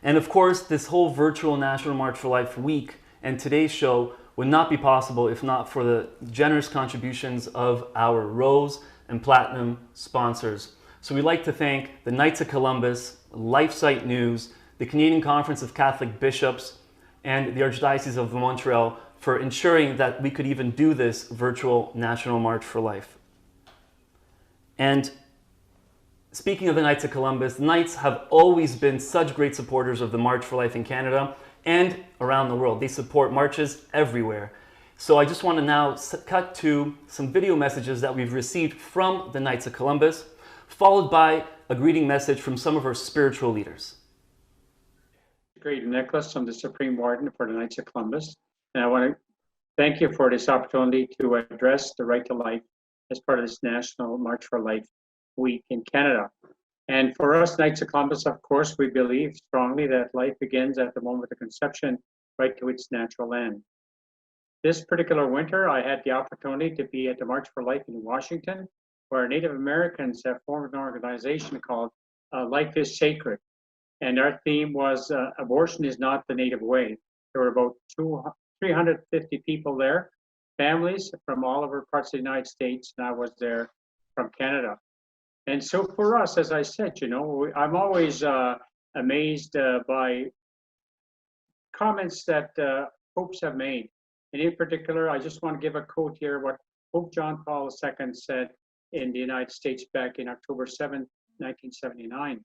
And of course, this whole virtual National March for Life week and today's show would not be possible if not for the generous contributions of our Rose and Platinum sponsors. So we'd like to thank the Knights of Columbus, LifeSite News, the Canadian Conference of Catholic Bishops, and the Archdiocese of Montreal for ensuring that we could even do this virtual National March for Life. And speaking of the Knights of Columbus, the Knights have always been such great supporters of the March for Life in Canada and around the world. They support marches everywhere. So I just want to now cut to some video messages that we've received from the Knights of Columbus, followed by a greeting message from some of our spiritual leaders. Great, Nicholas. I'm the Supreme Warden for the Knights of Columbus, and I want to thank you for this opportunity to address the right to life as part of this National March for Life week in Canada. And for us, Knights of Columbus, of course, we believe strongly that life begins at the moment of conception, right to its natural end. This particular winter, I had the opportunity to be at the March for Life in Washington, where Native Americans have formed an organization called Life is Sacred. And our theme was abortion is not the native way. There were about 350 people there, families from all over parts of the United States, and I was there from Canada. And so for us, as I said, I'm always amazed by comments that popes have made. And in particular, I just want to give a quote here, what Pope John Paul II said in the United States back in October 7, 1979.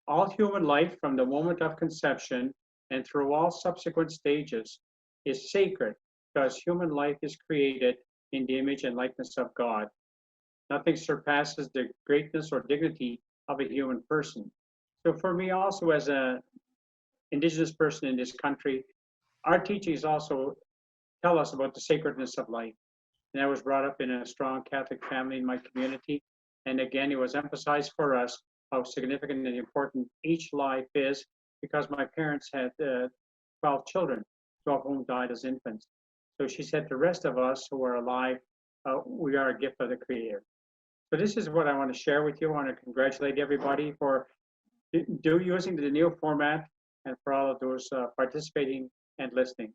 All human life from the moment of conception and through all subsequent stages is sacred because human life is created in the image and likeness of God. Nothing surpasses the greatness or dignity of a human person. So for me also as an Indigenous person in this country, our teachings also tell us about the sacredness of life. And I was brought up in a strong Catholic family in my community. And again, it was emphasized for us how significant and important each life is because my parents had 12 children, 12 of whom died as infants. So she said, the rest of us who are alive, we are a gift of the Creator. So this is what I want to share with you. I want to congratulate everybody for using the new format and for all of those participating and listening.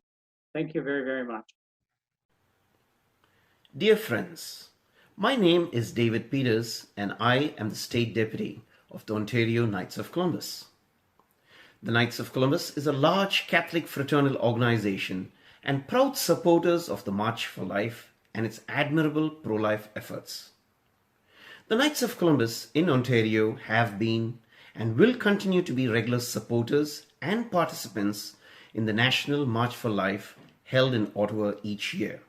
Thank you very, very much. Dear friends, my name is David Peters and I am the State Deputy of the Ontario Knights of Columbus. The Knights of Columbus is a large Catholic fraternal organization and proud supporters of the March for Life and its admirable pro-life efforts. The Knights of Columbus in Ontario have been and will continue to be regular supporters and participants in the National March for Life held in Ottawa each year.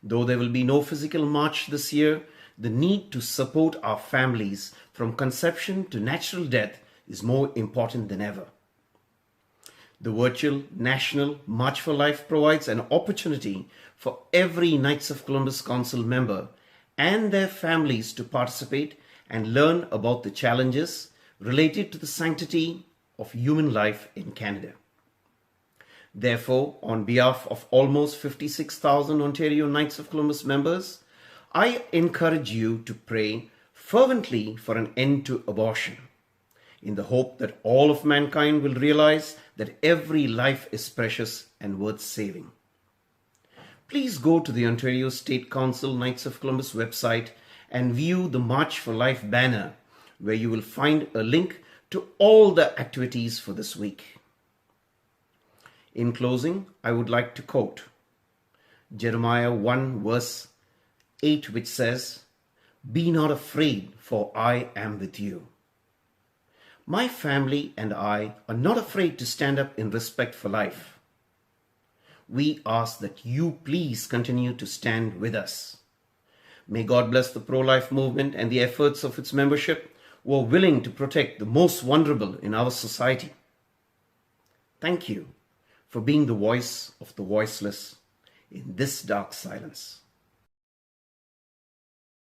Though there will be no physical march this year, the need to support our families from conception to natural death is more important than ever. The virtual National March for Life provides an opportunity for every Knights of Columbus Council member and their families to participate and learn about the challenges related to the sanctity of human life in Canada. Therefore, on behalf of almost 56,000 Ontario Knights of Columbus members, I encourage you to pray fervently for an end to abortion, in the hope that all of mankind will realize that every life is precious and worth saving. Please go to the Ontario State Council Knights of Columbus website and view the March for Life banner, where you will find a link to all the activities for this week. In closing, I would like to quote Jeremiah 1 verse 8, which says, "Be not afraid, for I am with you." My family and I are not afraid to stand up in respect for life. We ask that you please continue to stand with us. May God bless the pro-life movement and the efforts of its membership who are willing to protect the most vulnerable in our society. Thank you for being the voice of the voiceless in this dark silence.